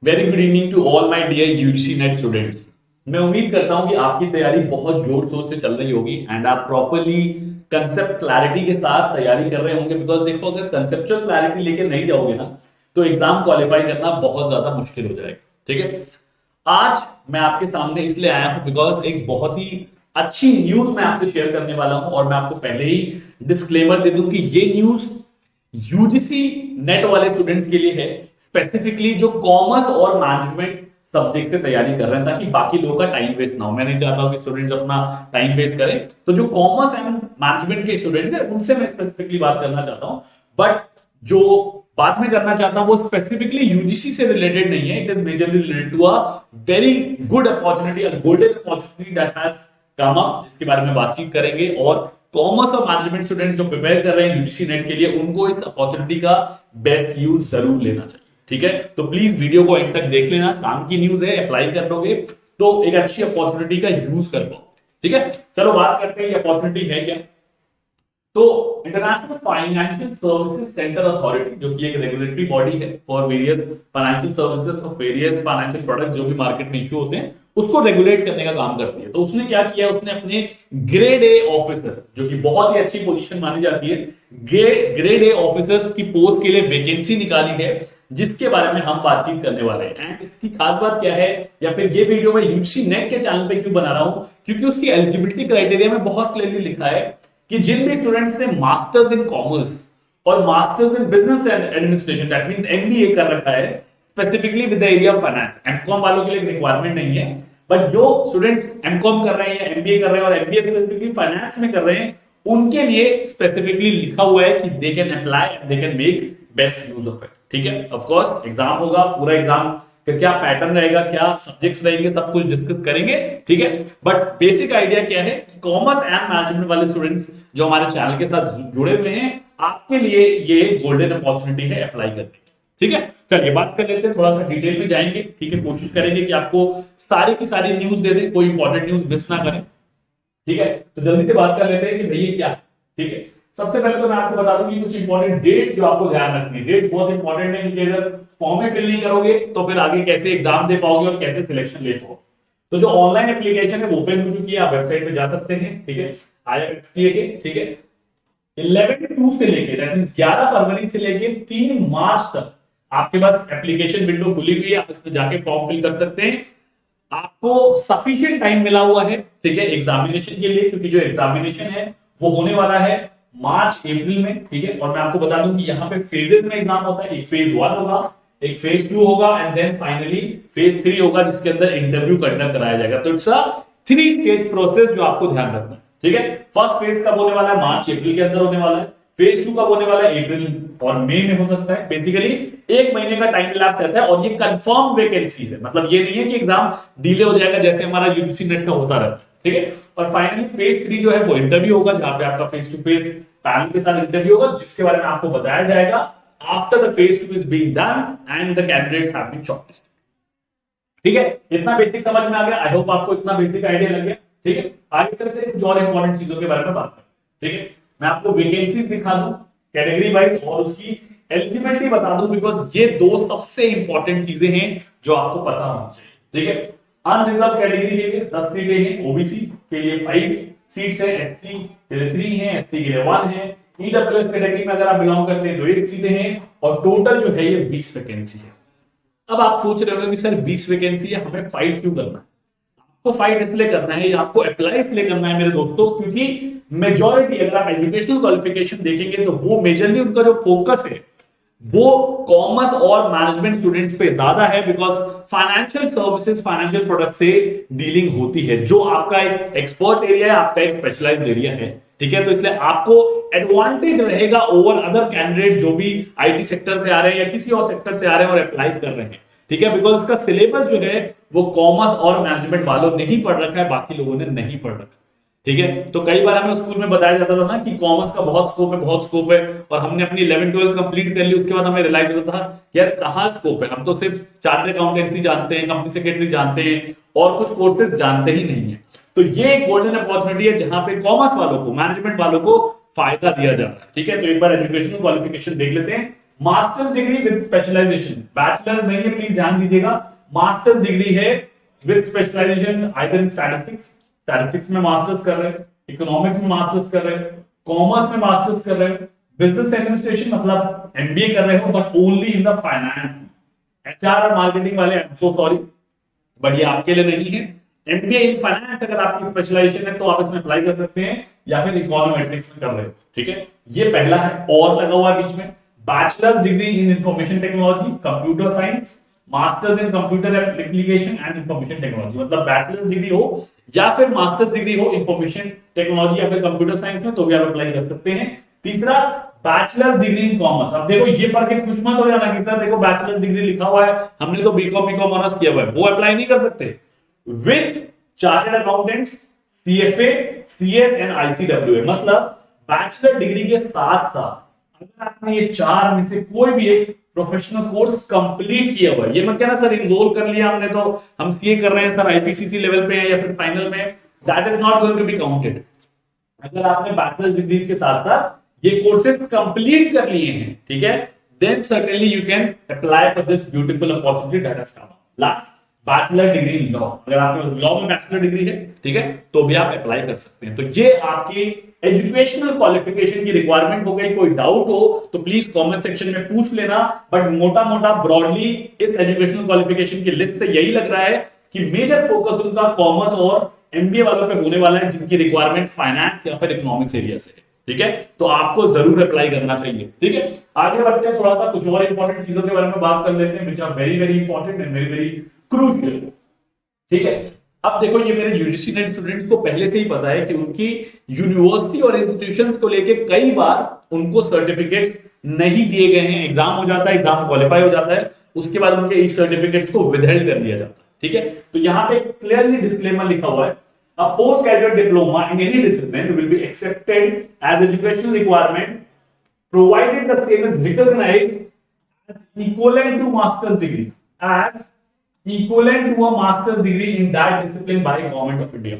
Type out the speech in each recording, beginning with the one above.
Very good evening to all my dear UGC NET students. मैं उम्मीद करता हूं कि आपकी तैयारी बहुत जोर शोर से चल रही होगी एंड आप प्रॉपरली कंसेप्ट क्लैरिटी के साथ तैयारी कर रहे होंगे। बिकॉज देखो, अगर कंसेप्चुअल क्लैरिटी लेके नहीं जाओगे ना तो एग्जाम क्वालिफाई करना बहुत ज्यादा मुश्किल हो जाएगा। ठीक है, आज मैं आपके सामने इसलिए आया हूं बिकॉज एक बहुत ही अच्छी न्यूज मैं आपसे शेयर करने वाला हूं और मैं आपको पहले ही डिस्क्लेमर दे दूं कि ये न्यूज यूजीसी नेट वाले स्टूडेंट्स के लिए है, स्पेसिफिकली जो कॉमर्स और मैनेजमेंट सब्जेक्ट से तैयारी कर रहे हैं, ताकि बाकी लोगों का टाइम वेस्ट ना हो। मैं नहीं चाहता हूं कि स्टूडेंट्स अपना टाइम वेस्ट करें, तो जो कॉमर्स एंड मैनेजमेंट के स्टूडेंट्स हैं उनसे मैं स्पेसिफिकली बात करना चाहता हूं। बट जो बात में करना चाहता हूं वो स्पेसिफिकली यूजीसी से रिलेटेड नहीं है। It is majorly related to a very good opportunity, a golden opportunity that has come up, जिसके बारे में बातचीत करेंगे। और कॉमर्स और मैनेजमेंट स्टूडेंट जो प्रिपेयर कर रहे हैं यूजीसी नेट के लिए, उनको इस अपॉर्चुनिटी का बेस्ट यूज जरूर लेना चाहिए। ठीक है, तो प्लीज वीडियो को एंड तक देख लेना। काम की न्यूज है, अप्लाई कर लोगे तो एक अच्छी अपॉर्चुनिटी का यूज कर पाओ। ठीक है, चलो बात करते हैं ये अपॉर्चुनिटी है क्या। तो international financial services centre authority, जो कि एक रेगुलेटरी बॉडी है फॉर वेरियस फाइनेंशियल सर्विसेज और वेरियस फाइनेंशियल प्रोडक्ट्स जो भी मार्केट में इश्यू होते हैं, उसको रेगुलेट करने का काम करती है। तो उसने क्या किया, उसने अपने ग्रेड ए ऑफिसर, जो कि बहुत ही अच्छी पोजीशन मानी जाती है, ग्रेड ए ऑफिसर की पोस्ट के लिए वैकेंसी निकाली है, जिसके बारे में हम बातचीत करने वाले हैं। एंड इसकी खास बात क्या है, या फिर ये वीडियो मैं यूजीसी नेट के चैनल पे क्यों बना रहा हूं, क्योंकि उसकी एलिजिबिलिटी क्राइटेरिया में बहुत क्लियरली लिखा है कि जिन भी स्टूडेंट्स ने मास्टर्स इन कॉमर्स और masters in business administration, that means MBA कर रखा है specifically with the area of finance. MCom वालों के लिए रिक्वायरमेंट नहीं है, बट जो स्टूडेंट्स एमकॉम कर रहे हैं, एमबीए कर रहे हैं और एमबीए स्पेसिफिकली फाइनेंस में कर रहे हैं, उनके लिए स्पेसिफिकली लिखा हुआ है कि they can apply and they can make best use of it. ठीक है, ऑफ कोर्स एग्जाम होगा, पूरा एग्जाम का क्या पैटर्न रहेगा, क्या सब्जेक्ट्स रहेंगे, सब कुछ डिस्कस करेंगे। ठीक है, बट बेसिक आइडिया क्या है, कॉमर्स एंड मैनेजमेंट वाले स्टूडेंट्स जो हमारे चैनल के साथ जुड़े हुए हैं, आपके लिए ये गोल्डन अपॉर्चुनिटी है अप्लाई करने की। ठीक है, चलिए बात कर लेते हैं, थोड़ा सा डिटेल में जाएंगे। ठीक है, कोशिश करेंगे कि आपको सारी की सारी न्यूज दे दें, कोई इंपॉर्टेंट न्यूज मिस ना करें। ठीक है, तो जल्दी से बात कर लेते हैं कि भैया क्या है। ठीक है, सबसे पहले तो मैं आपको बता दूं कि कुछ इंपॉर्टेंट डेट्स जो आपको ध्यान रखनी है। डेट्स बहुत इंपॉर्टेंट है, क्योंकि अगर फॉर्म में फिल नहीं करोगे तो फिर आगे कैसे एग्जाम दे पाओगे और कैसे सिलेक्शन ले पाओगे। तो जो ऑनलाइन एप्लीकेशन है वो ओपन हो चुकी है, आप वेबसाइट पे जा सकते हैं। ठीक है, IIMSCA के, ठीक है, 11/2 से लेके, दैट मींस 11 फरवरी से लेके 3 मार्च तक आपके पास एप्लीकेशन विंडो खुली हुई है। आप इसमें जाके फॉर्म फिल कर सकते हैं। आपको सफिशिएंट टाइम मिला हुआ है, ठीक है, एग्जामिनेशन के लिए, क्योंकि जो एग्जामिनेशन है वो होने वाला है मार्च अप्रैल में। ठीक है, और मैं आपको बता दूं कि यहाँ पे फेजेस में एग्जाम होता है। एक फेज 1 होगा, एक फेज 2 होगा एंड देन फाइनली फेज 3 होगा, जिसके अंदर इंटरव्यू कंडक्ट कराया जाएगा। तो इट्स अ 3 स्टेज प्रोसेस जो आपको ध्यान रखना है। ठीक है, फर्स्ट फेज कब होने वाला है, मार्च अप्रैल के अंदर होने वाला है। फेज 2 कब होने वाला है, अप्रैल और मई में हो सकता है। बेसिकली 1 महीने का टाइम लैप्स रहता है और ये कंफर्म वैकेंसीज है, मतलब ये नहीं है कि एग्जाम डिले हो जाएगा जैसे हमारा यूजीसी नेट का होता रहता है। ठीक है, और फाइनली फेज 3 जो है वो इंटरव्यू होगा, जहां पे आपका फेस टू फेस पैनल के साथ इंटरव्यू होगा, जिसके बारे में आपको बताया जाएगा after the phase 2 is being done and the candidates have been shortlisted. ठीक है, इतना बेसिक समझ में आ गया। आई होप आपको इतना बेसिक आइडिया लग गया। ठीक है, आगे चलते हैं कुछ और इंपॉर्टेंट चीजों के बारे में बात करें। ठीक है, मैं आपको वैकेंसीज दिखा दूं कैटेगरी वाइज और उसकी एलिजिबिलिटी बता दूं, बिकॉज ये दो सबसे इंपॉर्टेंट चीजें हैं जो आपको पता होनी चाहिए। ठीक है, अनरिजर्व कैटेगरी के लिए 10 सीटें हैं, ओबीसी के लिए 5 सीट्स है, एससी के लिए 3 है, एसटी के लिए 1 है, ईडब्ल्यूएस कैटेगरी में अगर आप बिलोंग करते हैं तो 8 सीटें हैं और टोटल जो है ये 20 वैकेंसी है। अब आप सोच रहे हो कि सर 20 वैकेंसी है, हमें फाइट क्यों करना है? आपको फाइट इसलिए करना है, आपको अप्लाई इसलिए करना है मेरे दोस्तों, क्योंकि मेजॉरिटी अगर आप एजुकेशनल क्वालिफिकेशन देखेंगे तो वो मेजरली उनका जो फोकस है वो कॉमर्स और मैनेजमेंट स्टूडेंट्स पे ज्यादा है, because financial services, financial product से डीलिंग होती है, जो आपका एक एक्सपर्ट एरिया है, आपका एक स्पेशलाइज्ड एरिया है। ठीक है, तो इसलिए आपको एडवांटेज रहेगा ओवर अदर कैंडिडेट जो भी आईटी सेक्टर से आ रहे हैं या किसी और सेक्टर से आ रहे हैं और अप्लाई कर रहे हैं। ठीक है, बिकॉज इसका सिलेबस जो है वो कॉमर्स और मैनेजमेंट वालों ने ही पढ़ रखा है, बाकी लोगों ने नहीं पढ़ रखा। ठीक है, तो कई बार हमें स्कूल में बताया जाता था ना कि कॉमर्स का बहुत स्कोप है, बहुत स्कोप है, और हमने अपनी 11-12 कंप्लीट कर ली, उसके बाद हमें रियलाइज होता था यार कहाँ स्कोप है, हम तो सिर्फ चार्टर्ड अकाउंटेंसी जानते हैं, कंपनी सेक्रेटरी जानते हैं और कुछ कोर्सेज जानते ही नहीं है। तो ये एक गोल्डन अपॉर्चुनिटी है जहां पे कॉमर्स वालों को, मैनेजमेंट वालों को फायदा दिया जा रहा है। ठीक है, तो एक बार एजुकेशनल क्वालिफिकेशन देख लेते हैं। Masters degree with specialisation, bachelor नहीं है, प्लीज ध्यान दीजिएगा, मास्टर्स डिग्री है with specialisation either in statistics, statistics में मास्टर्स कर रहे हैं, इकोनॉमिक्स में मास्टर्स कर रहे हैं, कॉमर्स में मास्टर्स कर रहे हैं, बिजनेस एडमिनिस्ट्रेशन मतलब एमबीए कर रहे हो but only in the finance, HR और मार्केटिंग वाले I am so sorry but ये आपके लिए नहीं है। एमबीए इन फाइनेंस अगर आपकी स्पेशलाइजेशन है तो आप इसमें अप्लाई कर सकते हैं, या फिर इकोनॉमेट्रिक्स में कर रहे हो, ठीक है। ये पहला है, और लगा हुआ है बीच में, bachelors degree in information technology, computer science, masters in computer application and information technology, मतलब बैचलर्स डिग्री हो या फिर मास्टर्स डिग्री हो इंफॉर्मेशन टेक्नोलॉजी या फिर कंप्यूटर साइंस में, तो भी आप अप्लाई कर सकते हैं। तीसरा, बैचलर्स डिग्री इन कॉमर्स। अब देखो ये पढ़ के खुश मत हो जाना कि सर देखो बैचलर्स डिग्री लिखा हुआ है, हमने तो बीकॉम ऑनर्स किया हुआ है, वो अप्लाई नहीं कर सकते। With chartered accountants, CFA, CS and ICWA, मतलब बैचलर डिग्री के साथ साथ अगर आपने ये चार में से कोई भी एक प्रोफेशनल कोर्स कंप्लीट किया हुआ है, ये मत कहना सर इनरोल कर लिया हमने तो हम सीए कर रहे हैं सर, आईपीसीसी लेवल पे है या फिर फाइनल में, that is not going to be counted. अगर आपने बैचलर डिग्री के साथ साथ ये कोर्सेज कंप्लीट कर लिए हैं, ठीक है, then certainly you can apply for this beautiful opportunity that has come. Last, bachelor degree in law, अगर आपके लॉ में बैचलर डिग्री है, ठीक है, तो भी आप अप्लाई कर सकते हैं। तो ये आपकी एजुकेशनल क्वालिफिकेशन की रिक्वायरमेंट हो गई। कोई डाउट हो तो प्लीज कमेंट सेक्शन में पूछ लेना, बट मोटा मोटा ब्रॉडली इस एजुकेशनल क्वालिफिकेशन की लिस्ट से यही लग रहा है कि मेजर फोकस उनका कॉमर्स और एमबीए वालों पे होने वाला है, जिनकी रिक्वायरमेंट फाइनेंस या फिर इकोनॉमिक्स एरिया से है, ठीक है, तो आपको जरूर अप्लाई करना चाहिए, ठीक है। आगे बढ़ते हैं, थोड़ा सा कुछ और इंपॉर्टेंट चीजों के बारे में बात कर लेते हैं, which are very very important and very very crucial, ठीक है। अब देखो ये मेरे यूजीसी नेट स्टूडेंट्स को पहले से ही पता है कि उनकी यूनिवर्सिटी और इंस्टीट्यूशंस को लेके कई बार उनको सर्टिफिकेट्स नहीं दिए गए हैं, एग्जाम हो जाता है, एग्जाम क्वालिफाई हो जाता है, उसके बाद उनके इस सर्टिफिकेट्स को विदहेल्ड कर दिया जाता है, ठीक है। तो यहां पे क्लियरली डिस्क्लेमर लिखा हुआ है, a postgraduate diploma in any discipline will be accepted as educational requirement provided the same is recognized as equivalent to master's degree, as equivalent to a master's degree in that discipline by government of India।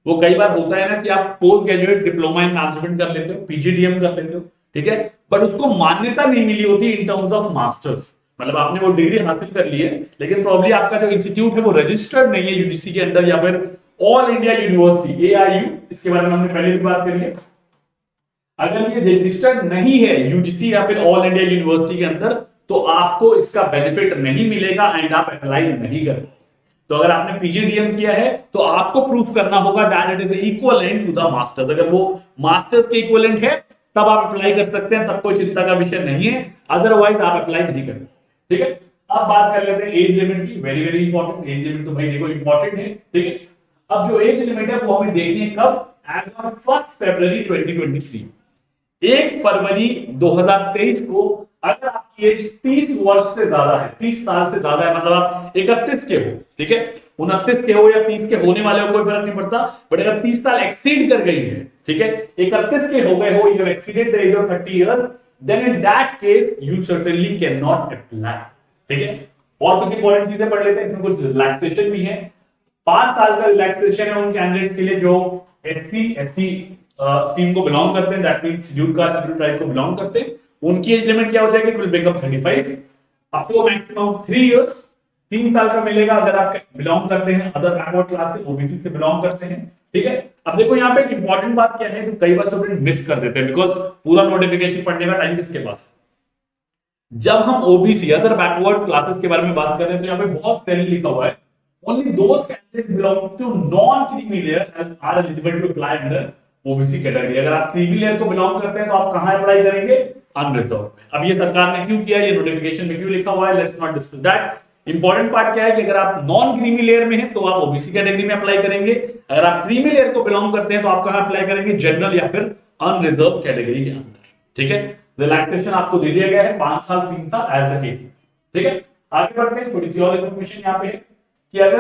वो कई बार होता है ना कि आप post graduate diploma in management कर लेते हो, पीजीडीएम कर लेते हो, ठीक है, बट उसको मान्यता नहीं मिली होती इन टर्म्स ऑफ मास्टर्स, मतलब आपने वो डिग्री हासिल कर ली है लेकिन प्रॉब्ली आपका जो इंस्टीट्यूट है वो रजिस्टर्ड नहीं है यूजीसी के अंदर या फिर ऑल इंडिया यूनिवर्सिटी एआईयू, इसके बारे में हमने पहले भी बात करी है। अगर ये रजिस्टर्ड नहीं है यूजीसी या फिर ऑल इंडिया यूनिवर्सिटी के अंदर तो आपको इसका बेनिफिट नहीं मिलेगा एंड आप अप्लाई नहीं कर पाओगे। तो अगर आपने पीजीडीएम किया है तो आपको प्रूफ करना होगा that it is equivalent to the masters. अगर वो मास्टर्स के इक्विवेलेंट है तब आप अप्लाई कर सकते हैं, तब कोई चिंता का विषय नहीं है, अदरवाइज आप अप्लाई नहीं करेंगे, ठीक है। अब बात कर लेते हैं एज लिमिट की, very very important. Age limit तो भाई देखो इंपॉर्टेंट है, ठीक है। अब जो एज लिमिट है वो हमें देखनी है कब, एज ऑन 1 फरवरी 2023, 1 फरवरी 2023 को अगर आपकी एज 30 वर्ष से ज्यादा है, 30 साल से ज्यादा है, मतलब आप 31 के हो, ठीक है, 29 के हो या 30 के होने वाले हो कोई फर्क नहीं पड़ता, बट अगर 30 साल एक्सीड कर गई है, ठीक है, 31 के हो गए हो, you have exceeded the age of 30 years, then in that case you certainly can not apply, ठीक है। और कुछ इंपॉर्टेंट चीजें पढ़ लेते हैं, इसमें कुछ रिलैक्सेशन भी है। 5 साल का रिलैक्सेशन है उन कैंडिडेट्स के लिए जो एससी एसटी स्ट्रीम को बिलोंग करते हैं, that means scheduled caste scheduled tribe को बिलोंग करते हैं। उनकी एज लिमिट क्या हो जाएगी, it will become 35 up to maximum 3 years, 3 साल का मिलेगा अगर आप बिलोंग करते हैं अदर बैकवर्ड क्लास से, ओबीसी से बिलोंग करते हैं, ठीक है। अब देखो यहाँ पे एक इंपॉर्टेंट बात क्या है जो कई बार स्टूडेंट मिस कर देते हैं, बिकॉज पूरा नोटिफिकेशन पढ़ने का टाइम किसके पास। जब हम ओबीसी अदर बैकवर्ड क्लासेस के बारे में बात कर रहे हैं तो यहाँ पे बहुत क्लियरली लिखा हुआ है, only those candidates belonging to non-creamy layer are eligible to apply under OBC category। अगर आप क्रीमी लेयर को बिलोंग करते हैं तो आप कहां अप्लाई करेंगे, अनरिजर्व। अब ये सरकार ने क्यों किया, ये नोटिफिकेशन में क्यों लिखा हुआ है, let's not discuss that. Important part क्या है कि अगर आप नॉन क्रीमी लेयर में हैं तो आप ओबीसी कैटेगरी में अप्लाई करेंगे, अगर आप क्रीमी लेयर को बिलोंग करते हैं तो आप कहां अप्लाई करेंगे, जनरल या फिर अनरिजर्व कैटेगरी के अंदर, ठीक है। रिलैक्सेशन आपको दे दिया गया है 5 साल 3 साल एज द केस, ठीक है। आगे बढ़ते हैं, थोड़ी सी और इंफॉर्मेशन यहाँ पे है कि अगर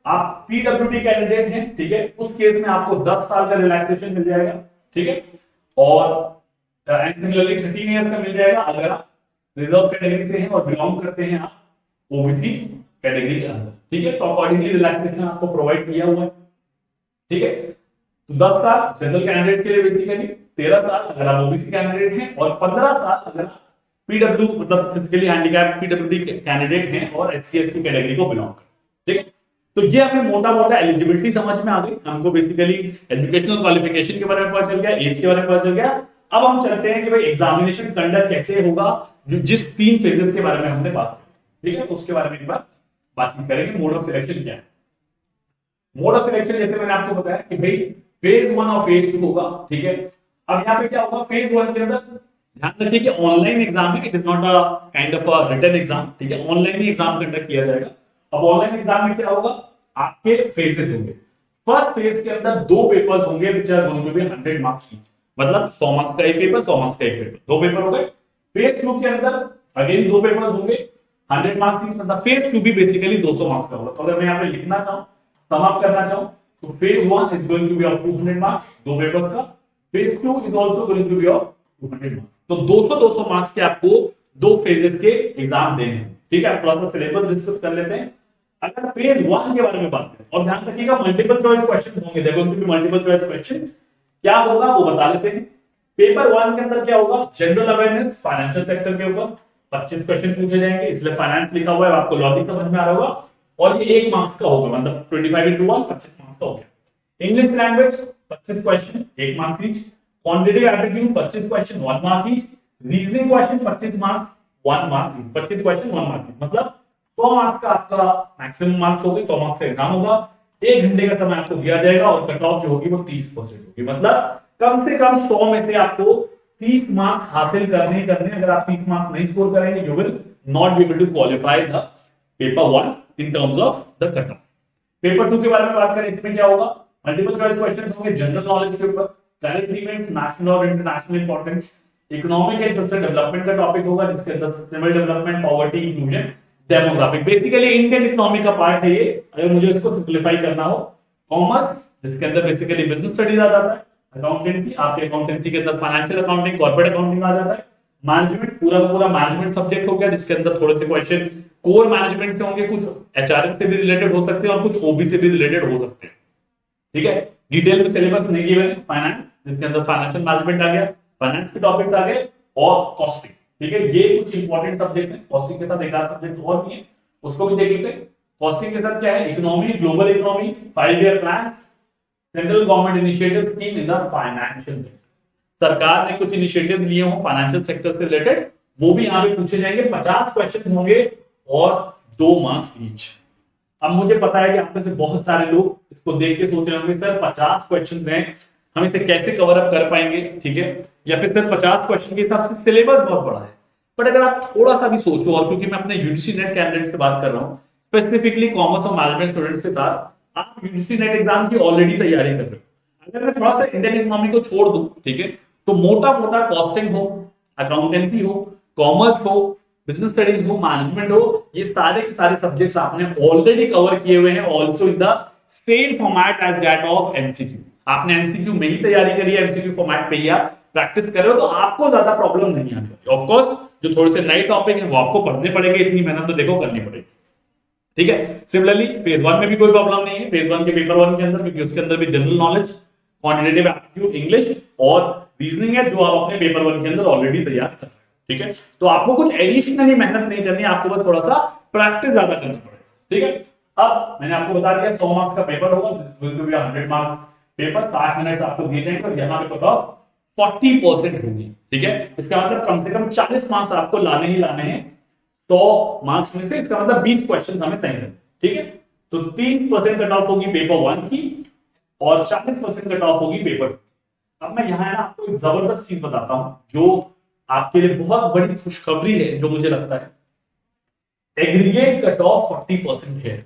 आप पीडब्ल्यूडी कैंडिडेट हैं, ठीक है, उस केस में आपको 10 साल का रिलैक्सेशन मिल जाएगा, ठीक है, और एंड सिमिलरली 13 इयर्स का मिल जाएगा अगर आप रिजर्व कैटेगरी से हैं और बिलोंग करते हैं आप ओबीसी कैटेगरी के अंदर, ठीक है। तो अकॉर्डिंगली रिलैक्सेशन आपको प्रोवाइड किया हुआ है, ठीक है। तो 10 साल जनरल कैंडिडेट के लिए बेसिकली, 13 साल अगर आप ओबीसी कैंडिडेट हैं और 15 साल अगर आप पीडब्ल्यू मतलब फिजिकली हैंडीकैप पीडब्ल्यूडी कैंडिडेट हैं और एससी एसटी कैटेगरी को बिलोंग करते हैं। ठीक है, तो ये हमें मोटा मोटा एलिजिबिलिटी समझ में आ गई, हमको बेसिकली एजुकेशनल क्वालिफिकेशन के बारे में पता चल गया, एज के बारे में पता चल गया। अब हम चलते हैं कि भाई एग्जामिनेशन कंडक्ट कैसे होगा, जो जिस 3 फेजेस के बारे में हमने बात की। ठीक है, उसके बारे में एक बार बातचीत करेंगे। मोड ऑफ सिलेक्शन क्या है? मोड ऑफ सिलेक्शन जैसे मैंने आपको बताया कि भाई फेज 1 और फेज 2 होगा। ठीक है, अब यहाँ पे क्या होगा, फेज 1 के अंदर ध्यान रखिए कि ऑनलाइन एग्जाम है, it is not a kind of a written exam. ठीक है, ऑनलाइन ही एग्जाम कंडक्ट किया जाएगा। अब ऑनलाइन एग्जाम में क्या होगा, आपके फेजेस होंगे। फर्स्ट फेज के अंदर 2 पेपर्स होंगे which are going to be 100 marks की, मतलब 100 मार्क्स का एक पेपर, 100 मार्क्स का एक पेपर, 2 पेपर हो गए। फेज 2 के अंदर अगेन 2 पेपर्स होंगे 100 मार्क्स की, मतलब फेज 2 भी बेसिकली 200 मार्क्स का होगा। तो अगर मैं यहाँ पे लिखना चाहूं, समाप्त करना चाहूं, तो phase 1 is going to be of 200 marks, 2 papers का। Phase 2 is also going to be of 200 marks. तो 200 मार्क्स के आपको 2 फेजेस के एग्जाम देने हैं। ठीक है, थोड़ा सा सिलेबस डिस्कस कर लेते हैं। अगर फेज 1 के बारे में बात करें, और ध्यान रखिएगा मल्टीपल चॉइस क्वेश्चन होंगे, देखो क्योंकि मल्टीपल चॉइस क्वेश्चन क्या होगा वो बता लेते हैं। पेपर 1 के अंदर क्या होगा, जनरल अवेयरनेस फाइनेंशियल सेक्टर के ऊपर 25 क्वेश्चन पूछे जाएंगे, इसलिए फाइनेंस लिखा हुआ है, आपको लॉजिक समझ में आ रहा होगा। और ये 1 मार्क्स का होगा, मतलब 25 into 1 25 मार्क्स का हो गया। English language 25 question 1 marks each. Quantitative aptitude 25 question 1 mark each. Reasoning question 25 marks 1 marks each, 25 question 1 marks each, मतलब 100 मार्क्स का आपका मैक्सिमम मार्क्स हो गए, 100 मार्क्स का एग्जाम होगा। 1 घंटे का समय आपको दिया जाएगा और कट ऑफ जो होगी वो 30% होगी, मतलब कम से कम 100 में से आपको 30 मार्क्स हासिल करने। अगर आप 30 मार्क्स नहीं स्कोर करेंगे, you will not be able to qualify the paper 1 in terms of the cut off. Paper 2 के बारे में बात करें, इसमें क्या होगा, मल्टीपल चॉइस क्वेश्चन होंगे जनरल नॉलेज के ऊपर, करंट इवेंट्स, नेशनल और international importance, economic and social development का टॉपिक होगा, जिसके अंदर sustainable development, poverty, inclusion, demographic, basically Indian economy का पार्ट है ये। अगर मुझे इसको सिंपलीफाई करना हो, कॉमर्स जिसके अंदर बेसिकली बिजनेस स्टडीज आ जाता है, अकाउंटेंसी, आपके अकाउंटेंसी के अंदर फाइनेंशियल अकाउंटिंग, कॉर्पोरेट अकाउंटिंग आ जाता है, मैनेजमेंट पूरा का पूरा मैनेजमेंट सब्जेक्ट हो गया, जिसके अंदर थोड़े से क्वेश्चन कोर मैनेजमेंट से होंगे, कुछ एचआरएम से भी रिलेटेड हो सकते हैं और कुछ ओबी से भी रिलेटेड हो सकते हैं। ठीक है, डिटेल में सिलेबस नहीं गिवन है। फाइनेंस जिसके अंदर फाइनेंशियल मैनेजमेंट आ गया, फाइनेंस के टॉपिक्स आ गए, और कॉस्टिंग। ठीक है, ये कुछ इंपॉर्टेंट सब्जेक्ट्स हैं। कॉस्टिंग के साथ एक आध सब्जेक्ट और भी है, उसको भी देख लेते हैं। कॉस्टिंग के साथ क्या है, economy, global economy, 5 year plan, central government initiative scheme in the financial sector. सरकार ने कुछ इनिशिएटिव लिए हो फाइनेंशियल सेक्टर से रिलेटेड, वो भी यहाँ पे पूछे जाएंगे। 50 क्वेश्चन होंगे और 2 मार्क्स ईच। अब मुझे पता है कि आप में से बहुत सारे लोग इसको देख के सोच रहे होंगे, सर 50 क्वेश्चन हैं, हम इसे कैसे कवर अप कर पाएंगे। ठीक है, या फिर सर 50 क्वेश्चन के हिसाब से सिलेबस बहुत बड़ा है। बट अगर आप थोड़ा सा भी सोचो, और क्योंकि मैं अपने यूजीसी नेट कैंडिडेट से बात कर रहा हूँ, स्पेसिफिकली कॉमर्स और मैनेजमेंट स्टूडेंट्स के साथ, आप यूजीसी नेट एग्जाम की ऑलरेडी तैयारी कर रहे हो। अगर मैं थोड़ा सा इंडियन इकोनॉमी को छोड़ दूं, ठीक है, तो मोटा मोटा कॉस्टिंग हो, अकाउंटेंसी हो, कॉमर्स हो, बिजनेस स्टडीज हो, मैनेजमेंट हो, ये सारे के सारे सब्जेक्ट्स आपने ऑलरेडी कवर किए हुए हैं, also in the same format as that of MCQ. आपने एमसीक्यू में ही तैयारी करी है, एमसीक्यू फॉर्मेट पे ही आप प्रैक्टिस कर रहे हो, तो आपको ज्यादा प्रॉब्लम नहीं आती। ऑफ कोर्स जो थोड़े से नए टॉपिक हैं वो आपको पढ़ने पड़ेंगे, इतनी मेहनत तो देखो करनी पड़ेगी। ठीक है, सिमिलरली फेज 1 में भी कोई प्रॉब्लम नहीं है, फेज 1 के पेपर 1 के अंदर, क्योंकि उसके अंदर भी general knowledge, quantitative aptitude, English और रीजनिंग है, जो आप अपने पेपर 1 के अंदर ऑलरेडी तैयार कर रहे हैं। ठीक है, तो आपको कुछ एडिशनली मेहनत नहीं करनी है, आपको बस थोड़ा सा प्रैक्टिस ज्यादा करना पड़ेगा। ठीक है, अब मैंने आपको बता दिया 100 मार्क्स का पेपर होगा, 100 मार्क्स पेपर, 60 मिनट आपको दिए जाएंगे और यहाँ पे कट ऑफ 40% होगी। ठीक है, इसका मतलब कम से कम 40 मार्क्स आपको लाने ही लाने हैं 100 मार्क्स में से। इसका मतलब 20 क्वेश्चन हमें सही है। ठीक है, तो 30% कट ऑफ होगी पेपर 1 की और 40% कट ऑफ होगी पेपर 2। अब मैं यहाँ है ना आपको एक जबरदस्त चीज बताता हूं, जो आपके लिए बहुत बड़ी खुशखबरी है, जो मुझे लगता है। एग्रीगेट कट ऑफ 40% है।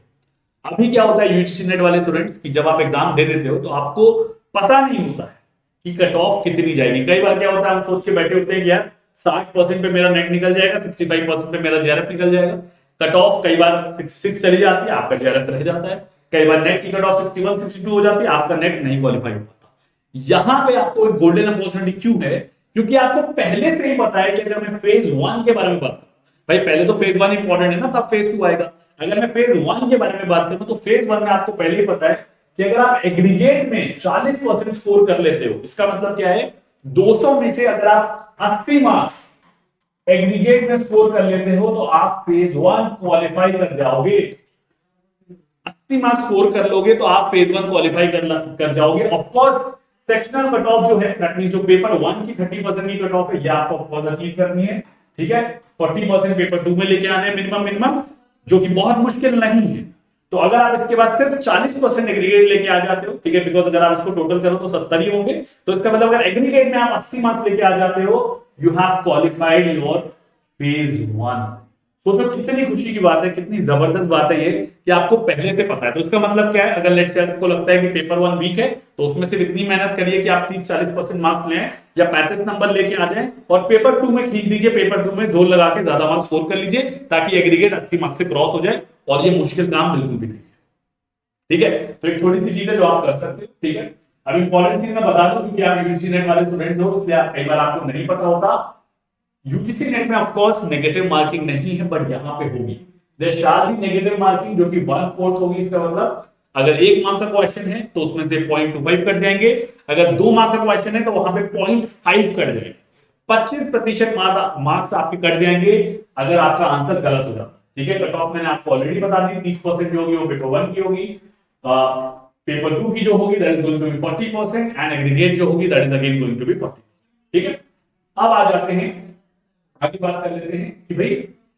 अभी क्या होता है यूजीसी नेट वाले स्टूडेंट्स की, जब आप एग्जाम दे देते हो तो आपको पता नहीं होता है कि कट ऑफ कितनी जाएगी। कई बार क्या होता है, हम सोच के बैठे होते हैं कि यार 60% पे मेरा नेट निकल जाएगा, 65% पे मेरा जेआरएफ निकल जाएगा। कट ऑफ कई बार 66 चली जाती है, आपका जेआरएफ रह जाता है। कई बार नेट की कट ऑफ 61 62 हो जाती है, आपका नेट नहीं क्वालिफाई हो पाता। यहां पे आपको एक गोल्डन अपॉर्चुनिटी क्यों है, क्योंकि आपको पहले से ही पता है कि अगर मैं फेज 1 के बारे में बात करूं, भाई पहले तो फेज 1 इंपॉर्टेंट है ना, तब फेज 2 आएगा। अगर मैं फेज 1 के बारे में बात करूं तो फेज 1 में आपको पहले ही पता है कि अगर आप एग्रीगेट में 40% स्कोर कर लेते हो, इसका मतलब क्या है, 200 में से अगर आप 80 मार्क्स एग्रीगेट में स्कोर कर लेते हो तो आप फेज 1 क्वालिफाई कर जाओगे। 80 मार्क्स स्कोर कर लोगे तो आप फेज 1 क्वालिफाई कर जाओगे। Of course sectional cut off जो है दैट मींस जो पेपर 1 की 30% की कट ऑफ है ये आपको ऑफ कोर्स अचीव करनी है, ठीक है। 40% पेपर 2 में लेके आने हैं मिनिमम, जो कि बहुत मुश्किल नहीं है। तो अगर आप इसके बाद सिर्फ 40% एग्रीगेट लेके आ जाते हो, ठीक है, बिकॉज अगर आप इसको टोटल करो तो 70 ही होंगे, तो इसका मतलब अगर एग्रीगेट में आप 80 मार्क्स लेके आ जाते हो, you have qualified your phase 1। सोचो कितनी खुशी की बात है, कितनी जबरदस्त बात है ये कि आपको पहले से पता है। तो इसका मतलब क्या है, अगर लेट्स से आपको लगता है कि पेपर 1 वीक है तो उसमें सिर्फ इतनी मेहनत करिए कि आप 30-40% मार्क्स लें या 35 नंबर लेके आ जाएं, और पेपर 2 में खींच दीजिए, पेपर 2 में जोर लगा के ज्यादा मार्क्स स्कोर कर लीजिए ताकि एग्रीगेट 80 मार्क्स से क्रॉस हो जाए, और ये मुश्किल काम बिल्कुल भी नहीं है, ठीक है। तो एक छोटी सी चीज है जो आप कर सकते हो, ठीक है। अब इंपॉर्टेंट चीज मैं बता दूं क्योंकि आप यूजीसी नेट वाले स्टूडेंट हो, इसलिए कई बार आपको नहीं पता होता। यूजीसी नेट में ऑफ कोर्स नेगेटिव मार्किंग नहीं है, बट यहां पे होगी, there shall be negative marking, जो कि 1/4 होगी। इसका मतलब अगर 1 मार्क का क्वेश्चन है तो उसमें से 0.25 कट जाएंगे, अगर 2 मार्क का क्वेश्चन है तो वहां पे 0.5 कट जाएंगे। 25% मार्क्स आपके कट जाएंगे अगर आपका आंसर गलत हो जाता है, ठीक है। कट ऑफ मैंने आपको ऑलरेडी बता दी, 30% जो होगी वो पेपर 1 की होगी, पेपर 2 की जो होगी that is going to be 40%, and aggregate जो होगी that is again going to be 40%, ठीक है। अब आ जाते हैं आगे बात कर लेते हैं कि भाई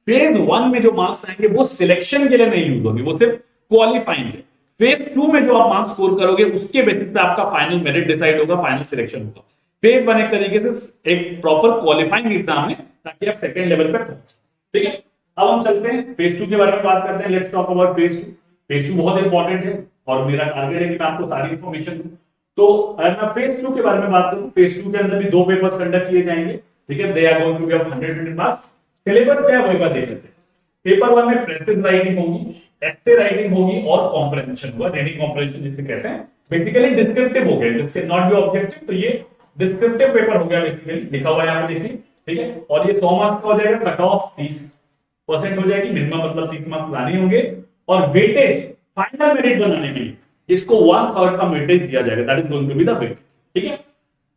फेज 1 में जो मार्क्स आएंगे वो सिलेक्शन के लिए नहीं यूज होंगे, वो सिर्फ क्वालिफाइंग है। फेज 2 में जो आप मार्क्स स्कोर करोगे उसके बेसिस पे आपका फाइनल मेरिट डिसाइड होगा, फाइनल सिलेक्शन होगा। फेज 1 एक तरीके से एक प्रॉपर क्वालिफाइंग एग्जाम है ताकि आप सेकंड लेवल पे पहुंचे, ठीक है। अब हम चलते हैं फेज 2 के बारे में बात करते हैं। Let's talk about phase 2। Phase 2 बहुत इंपॉर्टेंट है और मेरा टारगेट है कि मैं आपको सारी इंफॉर्मेशन दूं। तो अगर मैं फेज 2 के बारे में बात करूं, फेज 2 के अंदर भी 2 पेपर्स कंडक्ट किए जाएंगे, ठीक है। They are going to be of 100 marks. Syllabus क्या है वो एक बार देख लेते हैं। पेपर 1 में प्रेसिज राइटिंग होगी, एस्से राइटिंग होगी और कॉम्प्रिहेंशन होगा, रीडिंग कॉम्प्रिहेंशन जिसे कहते हैं। बेसिकली डिस्क्रिप्टिव हो गया, this can not be objective, तो ये डिस्क्रिप्टिव पेपर हो गया बेसिकली, लिखा हुआ है यहां पे देखिए, ठीक है। और ये 100 मार्क्स का हो जाएगा, कट ऑफ 30% हो जाएगी, मिनिमम मतलब 30 मार्क्स लाने होंगे, और वेटेज फाइनल मेरिट बनाने के लिए इसको 1/3 का वेटेज दिया जाएगा, that is going to be the weight, ठीक है।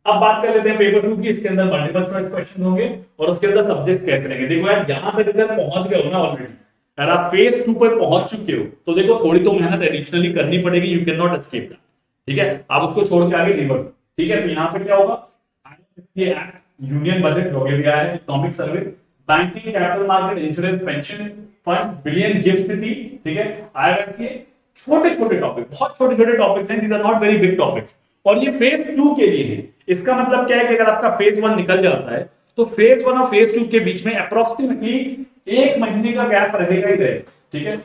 अब बात कर लेते हैं पेपर 2 की। इसके अंदर मल्टीपल चॉइस क्वेश्चन होंगे और उसके अंदर सब्जेक्ट्स कैसे रहेंगे। देखो यार, यहां तक अगर पहुंच गए हो ना ऑलरेडी, अगर आप फेज 2 पर पहुंच चुके हो तो देखो थोड़ी तो मेहनत एडिशनली करनी पड़ेगी, you can not escape that, ठीक है। आप उसको छोड़ के आगे रिवर्स, ठीक है। तो यहां पे क्या होगा, ये यूनियन बजट जो भी आया है, economic survey, banking, capital market, insurance, pension funds, billion gift city, ठीक है, आईआरएस, छोटे छोटे टॉपिक, बहुत छोटे छोटे टॉपिक्स हैं, these are not very big topics, और ये फेज 2 के लिए है। इसका मतलब क्या है कि अगर आपका फेज 1 निकल जाता है तो फेज 1 और फेज 2 के बीच में अप्रोक्सीमेटली 1 महीने का गैप रहेगा ही रहेगा, ठीक है।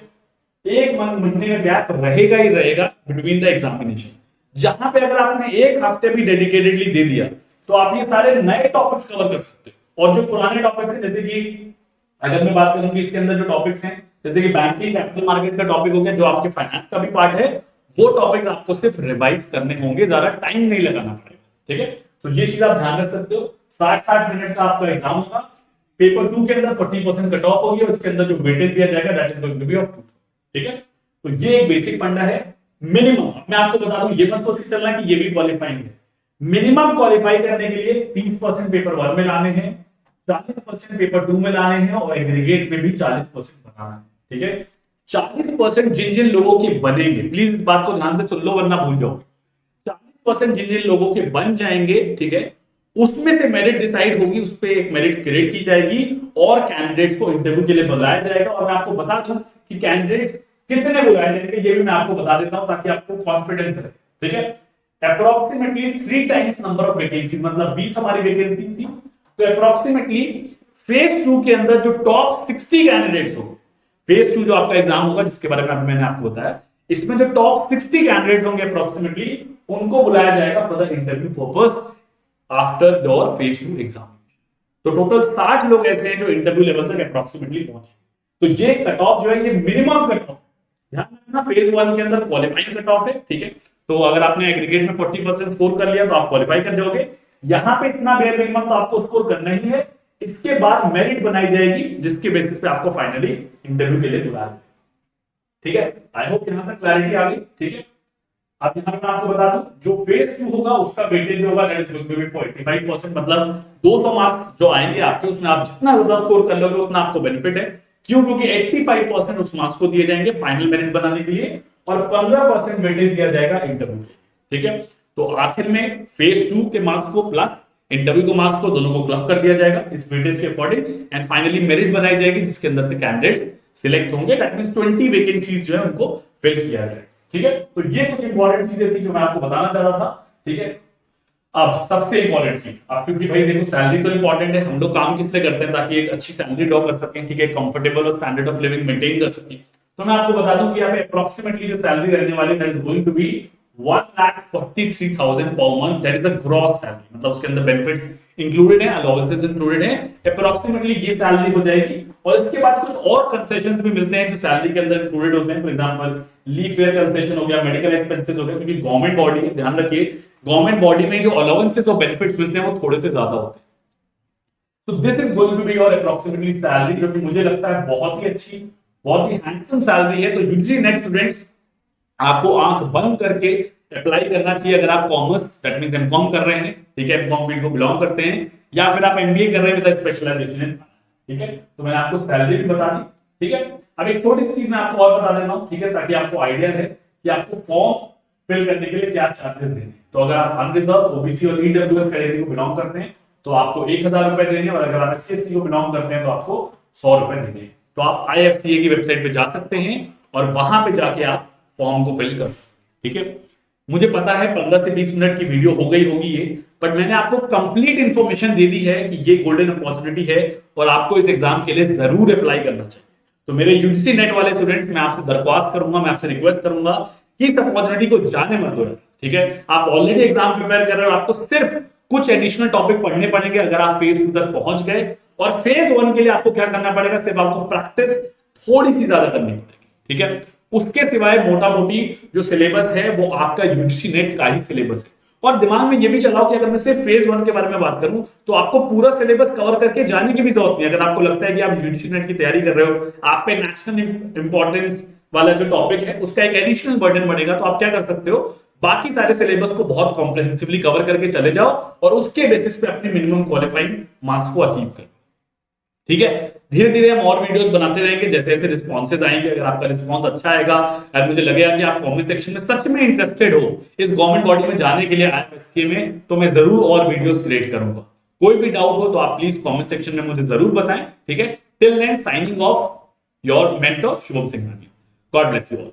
1 महीने का गैप रहेगा ही रहेगा बिटवीन द एग्जामिनेशन, जहां पे अगर आपने 1 हफ्ते भी डेडिकेटेडली दे दिया तो आप ये सारे नए टॉपिक्स कवर कर सकते हो, और जो पुराने टॉपिक्स हैं, जैसे कि अगर मैं बात करूं कि इसके अंदर जो टॉपिक्स हैं, जैसे कि बैंकिंग, कैपिटल मार्केट का टॉपिक हो गया, जो आपके फाइनेंस का भी पार्ट है, वो टॉपिक्स आपको सिर्फ रिवाइज करने होंगे, ज्यादा टाइम नहीं लगाना पड़ेगा, ठीक है। तो ये चीज आप ध्यान रख सकते हो। 60-60 मिनट का आपका एग्जाम होगा। पेपर 2 के अंदर 40% कट ऑफ होगी और इसके अंदर जो वेटेज दिया जाएगा that is going to be of 2, ठीक है। तो ये एक बेसिक फंडा है। मिनिमम मैं आपको बता दूं, ये मत सोच के चलना कि ये भी क्वालिफाइंग है। मिनिमम क्वालिफाई करने के लिए 30% पेपर 1 में लाने हैं, 40% पेपर 2 में लाने हैं, और एग्रीगेट में भी 40% बनाना है, ठीक है। 40% जिन जिन लोगों के बनेंगे, प्लीज इस बात को ध्यान से सुन लो वरना भूल जाओगे। 40% जिन जिन लोगों के बन जाएंगे, ठीक है, उसमें से मेरिट डिसाइड होगी, उस पर एक मेरिट क्रिएट की जाएगी और कैंडिडेट्स को इंटरव्यू के लिए बुलाया जाएगा। और मैं आपको बता दूं कि कैंडिडेट्स कितने बुलाए जाएंगे ये भी मैं आपको बता देता हूं ताकि आपको कॉन्फिडेंस रहे, ठीक है। Approximately 3 times number of vacancy, मतलब 20 हमारी वैकेंसी थी, तो अप्रोक्सीमेटली फेज 2 के अंदर जो टॉप 60 कैंडिडेट्स होंगे, फेज 2 जो आपका एग्जाम होगा जिसके बारे में मैंने आपको बताया, इसमें जो टॉप 60 कैंडिडेट होंगे अप्रोक्सीमेटली, उनको बुलाया जाएगा for the interview purpose after your phase 2 exam. तो टोटल 60 लोग ऐसे हैं जो इंटरव्यू लेवल तक अप्रोक्सीमेटली पहुंचे। तो ये कट ऑफ जो है ये मिनिमम कट ऑफ, ध्यान रखना फेज 1 के अंदर क्वालिफाइंग कट ऑफ है, ठीक है। तो अगर आपने एग्रीगेट में 40% स्कोर कर लिया तो आप क्वालिफाई कर जाओगे। यहां पे इतना बेयर मिनिमम तो आपको स्कोर करना ही है। इसके बाद मेरिट बनाई जाएगी जिसके बेसिस पे आपको फाइनली इंटरव्यू के लिए बुलाया, ठीक है। आई होप यहां तक क्लैरिटी आ गई, ठीक है। अब यहाँ पे मैं आपको बता दूं, जो फेज 2 होगा उसका वेटेज होगा that is going to be 45%, मतलब 200 मार्क्स जो आएंगे आपके, उसमें आप जितना ज्यादा स्कोर कर लोगे उतना आपको बेनिफिट है। क्यों? क्योंकि 85% उस मार्क्स को दिए जाएंगे फाइनल मेरिट बनाने के लिए और 15% वेटेज दिया जाएगा इंटरव्यू के, ठीक है। तो आखिर में फेज 2 के मार्क्स को प्लस इंटरव्यू को मार्क्स को दोनों को क्लब कर दिया जाएगा इस वेटेज के अकॉर्डिंग, एंड फाइनली मेरिट बनाई जाएगी जिसके अंदर से कैंडिडेट्स सिलेक्ट होंगे। दैट मींस 20 वैकेंसीज जो है उनको फिल किया जाएगा, ठीक है। तो ये कुछ इंपॉर्टेंट चीजें थी जो मैं आपको बताना चाह रहा था, ठीक है। अब सबसे इंपॉर्टेंट चीज, आप क्योंकि भाई देखो सैलरी तो इंपॉर्टेंट है, हम लोग काम किस लिए करते हैं ताकि एक अच्छी सैलरी ड्रॉ कर सकें, ठीक है, कंफर्टेबल और स्टैंडर्ड ऑफ लिविंग मेंटेन कर सकें। तो मैं आपको बता दूं कि यहाँ पे अप्रोक्सीमेटली जो सैलरी रहने वाली that is going to be 1,43,000 per month, that is a gross salary, मतलब उसके अंदर बेनिफिट्स इंक्लूडेड है, अलाउंसेस इंक्लूडेड है, अप्रोक्सीमेटली ये सैलरी हो जाएगी। और इसके बाद कुछ और कंसेशंस भी मिलते हैं जो सैलरी के अंदर इंक्लूडेड होते हैं। For example leave fair concession हो गया, मेडिकल एक्सपेंसेस हो गया, क्योंकि गवर्नमेंट बॉडी है, ध्यान रखिए गवर्नमेंट बॉडी में जो अलाउंसेस और बेनिफिट्स मिलते हैं वो थोड़े से ज्यादा होते हैं। तो this is going to be your approximately salary, जो कि मुझे लगता है बहुत ही अच्छी, बहुत ही हैंडसम सैलरी है। तो यूजीसी नेट स्टूडेंट्स आपको आंख बंद करके अप्लाई करना चाहिए अगर आप कॉमर्स दैट मींस एमकॉम कर रहे हैं, ठीक है, एमकॉम फील्ड को बिलोंग करते हैं, या फिर आप एमबीए कर रहे हैं विद स्पेशलाइजेशन इन, ठीक है। तो मैंने आपको सैलरी भी बता दी, ठीक है। अब एक छोटी सी चीज मैं आपको और बता देता हूं, ठीक है, ताकि आपको आइडिया रहे कि आपको फॉर्म फिल करने के लिए क्या चार्जेस देने। तो अगर आप अनरिजर्व, ओबीसी और ईडब्ल्यूएस कैटेगरी को बिलोंग करते हैं तो आपको 1000 रुपए देंगे, और अगर आप एससी को बिलोंग करते हैं तो आपको 100 रुपए देंगे। तो आप आईएफसीए की वेबसाइट पे जा सकते हैं और वहां पे जाके आप फॉर्म को फिल कर सकते हैं, ठीक है। मुझे पता है 15 से 20 मिनट की वीडियो हो गई होगी ये, बट मैंने आपको कंप्लीट इंफॉर्मेशन दे दी है कि ये गोल्डन अपॉर्चुनिटी है और आपको इस एग्जाम के लिए जरूर अप्लाई करना चाहिए। तो मेरे यूजीसी नेट वाले स्टूडेंट्स, मैं आपसे दरख्वास्त करूंगा, मैं आपसे रिक्वेस्ट करूंगा कि इस अपॉर्चुनिटी को जाने मत दो, ठीक है। आप ऑलरेडी एग्जाम प्रिपेयर कर रहे हो, आपको सिर्फ कुछ एडिशनल टॉपिक पढ़ने पड़ेंगे अगर आप फेज 2 तक पहुंच गए, और फेज 1 के लिए आपको क्या करना पड़ेगा, सिर्फ आपको प्रैक्टिस थोड़ी सी ज्यादा करनी पड़ेगी, ठीक है। उसके सिवाय मोटा मोटी जो सिलेबस है वो आपका यूजीसी नेट का ही सिलेबस है। और दिमाग में ये भी चलाओ कि अगर मैं सिर्फ फेज 1 के बारे में बात करूं तो आपको पूरा सिलेबस कवर करके जाने की भी जरूरत नहीं। अगर आपको लगता है कि आप यूजीसी नेट की तैयारी कर रहे हो, आप पे नेशनल इंपॉर्टेंस वाला जो टॉपिक है उसका एक एडिशनल बर्डन बनेगा, तो आप क्या कर सकते हो, बाकी सारे सिलेबस को बहुत कॉम्प्रिहेंसिवली कवर करके चले जाओ और उसके बेसिस पे अपने मिनिमम क्वालिफाइंग मार्क्स को अचीव करो, ठीक है। धीरे धीरे हम और वीडियोस बनाते रहेंगे जैसे जैसे रिस्पॉन्सेज आएंगे। अगर आपका रिस्पॉन्स अच्छा आएगा और मुझे लगेगा कि आप कमेंट सेक्शन में सच में इंटरेस्टेड हो इस गवर्नमेंट बॉडी में जाने के लिए आईएफएससीए में, तो मैं जरूर और वीडियोस क्रिएट करूंगा। कोई भी डाउट हो तो आप प्लीज कमेंट सेक्शन में मुझे जरूर बताएं, ठीक है। Till then signing off your mentor Shubham Singh. God bless you all.